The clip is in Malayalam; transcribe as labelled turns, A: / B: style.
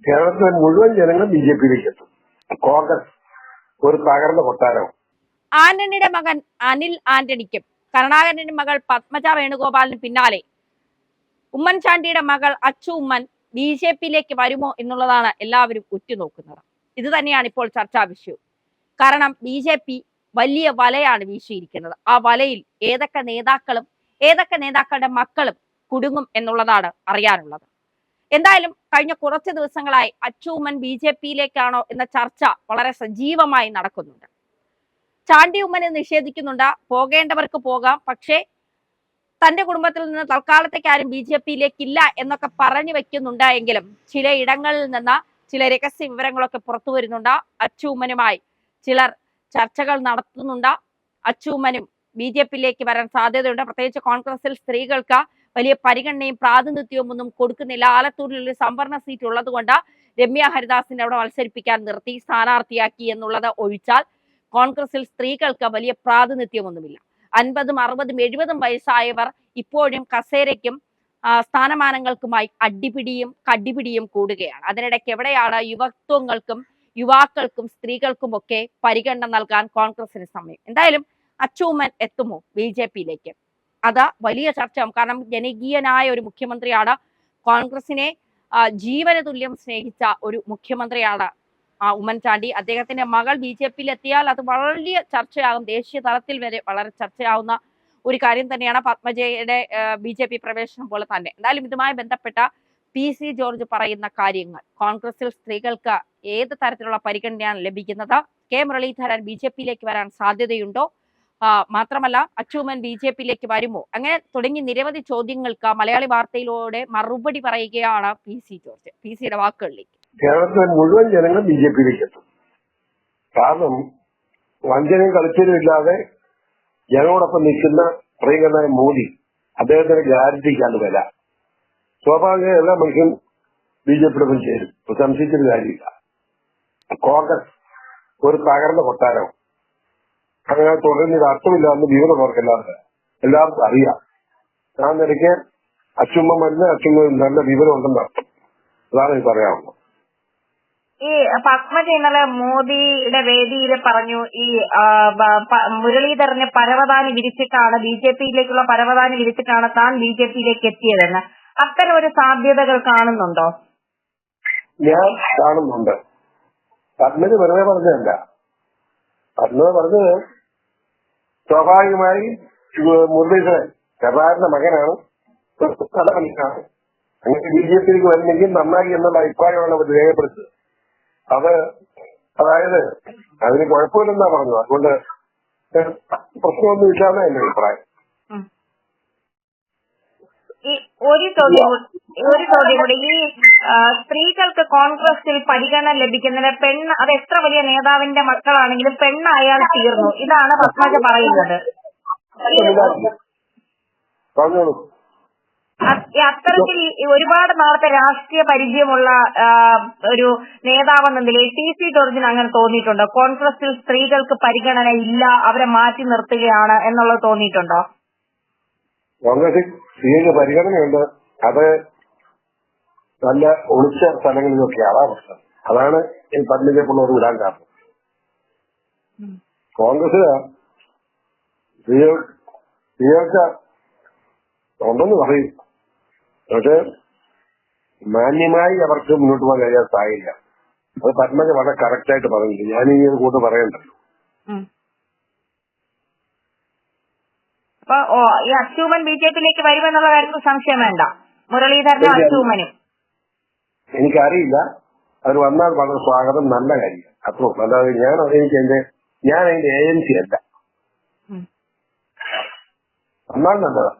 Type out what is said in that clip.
A: കേരളത്തിലെ മുഴുവൻ ജനങ്ങളും ബിജെപിയിലേക്ക് എത്തും. കോൺഗ്രസ് ഒരു തകർന്ന കൊട്ടാരവും.
B: ആന്റണിയുടെ മകൻ അനിൽ ആന്റണിക്കും കരുണാകരന്റെ മകൾ പത്മജ വേണുഗോപാലിന് പിന്നാലെ ഉമ്മൻചാണ്ടിയുടെ മകൾ അച്ചു ഉമ്മൻ ബിജെപിയിലേക്ക് വരുമോ എന്നുള്ളതാണ് എല്ലാവരും ഉറ്റുനോക്കുന്നത്. ഇത് തന്നെയാണ് ഇപ്പോൾ ചർച്ചാ വിഷയം. കാരണം ബിജെപി വലിയ വലയാണ് വീശിയിരിക്കുന്നത്. ആ വലയിൽ ഏതൊക്കെ നേതാക്കളുടെ മക്കളും കുടുങ്ങും എന്നുള്ളതാണ് അറിയാനുള്ളത്. എന്തായാലും കഴിഞ്ഞ കുറച്ച് ദിവസങ്ങളായി അച്ചു ഉമ്മൻ ബിജെപിയിലേക്കാണോ എന്ന ചർച്ച വളരെ സജീവമായി നടക്കുന്നുണ്ട്. ചാണ്ടി ഉമ്മനെ നിഷേധിക്കുന്നുണ്ട്. പോകേണ്ടവർക്ക് പോകാം, പക്ഷേ തന്റെ കുടുംബത്തിൽ നിന്ന് തൽക്കാലത്തേക്ക് ആരും ബിജെപിയിലേക്കില്ല എന്നൊക്കെ പറഞ്ഞു വെക്കുന്നുണ്ട്. എങ്കിലും ചില ഇടങ്ങളിൽ നിന്ന് ചില രഹസ്യ വിവരങ്ങളൊക്കെ പുറത്തു വരുന്നുണ്ട്. അച്ചു ഉമ്മനുമായി ചിലർ ചർച്ചകൾ നടത്തുന്നുണ്ട്. അച്ചു ഉമ്മനും ബിജെപിയിലേക്ക് വരാൻ സാധ്യതയുണ്ട്. പ്രത്യേകിച്ച് കോൺഗ്രസിൽ സ്ത്രീകൾക്ക് വലിയ പരിഗണനയും പ്രാതിനിധ്യവും ഒന്നും കൊടുക്കുന്നില്ല. ആലത്തൂരിൽ ഒരു സംവരണ സീറ്റ് ഉള്ളത് കൊണ്ട് രമ്യ ഹരിദാസിനെ അവിടെ മത്സരിപ്പിക്കാൻ നിർത്തി, സ്ഥാനാർത്ഥിയാക്കി എന്നുള്ളത് ഒഴിച്ചാൽ കോൺഗ്രസിൽ സ്ത്രീകൾക്ക് വലിയ പ്രാതിനിധ്യമൊന്നുമില്ല. 50, 60, 70 വയസ്സായവർ ഇപ്പോഴും കസേരയ്ക്കും സ്ഥാനമാനങ്ങൾക്കുമായി അടിപിടിയും കടിപിടിയും കൂടുകയാണ്. അതിനിടയ്ക്ക് എവിടെയാണ് യുവാക്കൾക്കും സ്ത്രീകൾക്കും ഒക്കെ പരിഗണന നൽകാൻ കോൺഗ്രസിന് സമയം? എന്തായാലും അച്ചു ഉമ്മൻ എത്തുമോ ബിജെപിയിലേക്ക്? അത് വലിയ ചർച്ചയാവും. കാരണം ജനകീയനായ ഒരു മുഖ്യമന്ത്രിയാണ്. കോൺഗ്രസിനെ ജീവന തുല്യം സ്നേഹിച്ച ഒരു മുഖ്യമന്ത്രിയാണ് ഉമ്മൻചാണ്ടി. അദ്ദേഹത്തിന്റെ മകൾ ബിജെപിയിൽ എത്തിയാൽ അത് വലിയ ചർച്ചയാകും. ദേശീയ തലത്തിൽ വരെ വളരെ ചർച്ചയാവുന്ന ഒരു കാര്യം തന്നെയാണ് പത്മജയുടെ ബിജെപി പ്രവേശനം പോലെ തന്നെ. എന്തായാലും ഇതുമായി ബന്ധപ്പെട്ട PC ജോർജ് പറയുന്ന കാര്യങ്ങൾ, കോൺഗ്രസിൽ സ്ത്രീകൾക്ക് ഏത് തരത്തിലുള്ള പരിഗണനയാണ് ലഭിക്കുന്നത്, കെ മുരളീധരൻ ബിജെപിയിലേക്ക് വരാൻ സാധ്യതയുണ്ടോ, മാത്രമല്ല അച്ചു ഉമ്മൻ ബിജെപിയിലേക്ക് വരുമോ, അങ്ങനെ തുടങ്ങി നിരവധി ചോദ്യങ്ങൾക്ക് മലയാളി വാർത്തയിലൂടെ മറുപടി പറയുകയാണ് PC ജോർജ്. PCയുടെ വാക്കുകളിലേക്ക്.
A: കേരളത്തിലെ മുഴുവൻ ജനങ്ങളും ബിജെപിയിലേക്ക് എത്തും. കാരണം വഞ്ചനയും കളിച്ചതുമില്ലാതെ ജനങ്ങളോടൊപ്പം നിൽക്കുന്ന പ്രിയങ്കരനായ മോദി, അദ്ദേഹത്തിന് ഗ്യാരണ്ടിക്കാണ്ട് വില. സ്വാഭാവിക എല്ലാ മനുഷ്യൻ ബിജെപിയോടൊപ്പം ചേരും, സംശയിച്ചൊരു കാര്യമില്ല. കോൺഗ്രസ് ഒരു തകർന്ന കൊട്ടാരവും. അങ്ങനെ തുടർന്ന് അർത്ഥമില്ലാന്ന് വിവരമുള്ളവർക്ക് എല്ലാവർക്കും അറിയാം. ആ നിലയ്ക്ക് അച്ചുമ്മ മരുന്ന് അച്ചുമ്മ നല്ല വിവരം ഉണ്ടെന്ന് അർത്ഥം. അതാണ് എനിക്ക് പറയാനുള്ളത്.
C: ഈ പത്മജ ഇന്നലെ മോദിയുടെ വേദിയിൽ പറഞ്ഞു, ഈ മുരളീധരന് പരവതാനി വിരിച്ചിട്ടാണ് ബിജെപിയിലേക്കുള്ള പരവതാനി വിരിച്ചിട്ടാണ് താൻ ബിജെപിയിലേക്ക് എത്തിയതെന്ന്. അത്തരം ഒരു സാധ്യതകൾ കാണുന്നുണ്ടോ?
A: ഞാൻ കാണുന്നുണ്ട്. പത്മജ വെറുതെ പറഞ്ഞതല്ല. പത്മജ പറഞ്ഞത് സ്വാഭാവികമായി മുരളീധരൻ കരുണാകരന്റെ മകനാണ്, നല്ല മനുഷ്യനാണ്, അങ്ങനെ ബിജെപിയിലേക്ക് വരുന്നെങ്കിൽ നന്നായി എന്നുള്ള അഭിപ്രായമാണ് അവർ രേഖപ്പെടുത്തുന്നത്. അതായത് അതിന് കുഴപ്പമില്ലെന്നാ പറഞ്ഞത്. അതുകൊണ്ട് പ്രശ്നമൊന്നും ഇല്ലാന്ന എന്റെ അഭിപ്രായം.
C: ഒരു ചോദ്യം കൂടി, ഈ സ്ത്രീകൾക്ക് കോൺഗ്രസിൽ പരിഗണന ലഭിക്കുന്നതിന് അത് എത്ര വലിയ നേതാവിന്റെ മക്കളാണെങ്കിലും പെണ്ണായാൽ തീർന്നു, ഇതാണ് പത്മജ പറയുന്നത്.
A: പറഞ്ഞോളൂ.
C: അത്തരത്തിൽ ഒരുപാട് നാളത്തെ രാഷ്ട്രീയ പരിചയമുള്ള ഒരു നേതാവെന്ന നിലയിൽ PC ജോർജിന് അങ്ങനെ തോന്നിയിട്ടുണ്ടോ? കോൺഗ്രസിൽ സ്ത്രീകൾക്ക് പരിഗണന ഇല്ല, അവരെ മാറ്റി നിർത്തുകയാണ് എന്നുള്ളത് തോന്നിയിട്ടുണ്ടോ?
A: കോൺഗ്രസിൽ സ്ത്രീകൾക്ക് പരിഗണനയുണ്ട്. അത് നല്ല ഒളിച്ച സ്ഥലങ്ങളിലൊക്കെയാണ് പ്രശ്നം. അതാണ് പത്മജയെക്കുള്ളവർ വിടാൻ കാരണം. കോൺഗ്രസ് സ്ത്രീകൾക്ക് ഉണ്ടെന്ന് പറയും, പക്ഷെ മാന്യമായി അവർക്ക് മുന്നോട്ട് പോകാൻ കഴിയാൻ സാധിക്കില്ല. അത് പത്മജ വളരെ കറക്റ്റായിട്ട് പറഞ്ഞില്ല. ഞാൻ ഈ കൂട്ട് പറയണ്ടല്ലോ.
C: അപ്പൊ ഈ അച്ചു ഉമ്മൻ ബിജെപിയിലേക്ക് വരുമെന്നുള്ള കാര്യത്തിൽ സംശയം വേണ്ട. മുരളീധരനും അച്ചു ഉമ്മനും
A: എനിക്കറിയില്ല. അവർ വന്നാൽ വളരെ സ്വാഗതം, നല്ല കാര്യം. അത്രോ അല്ലാതെ ഞാൻ അതിന്റെ ഏജൻസി അല്ല. വന്നാൽ നല്ലതാണ്.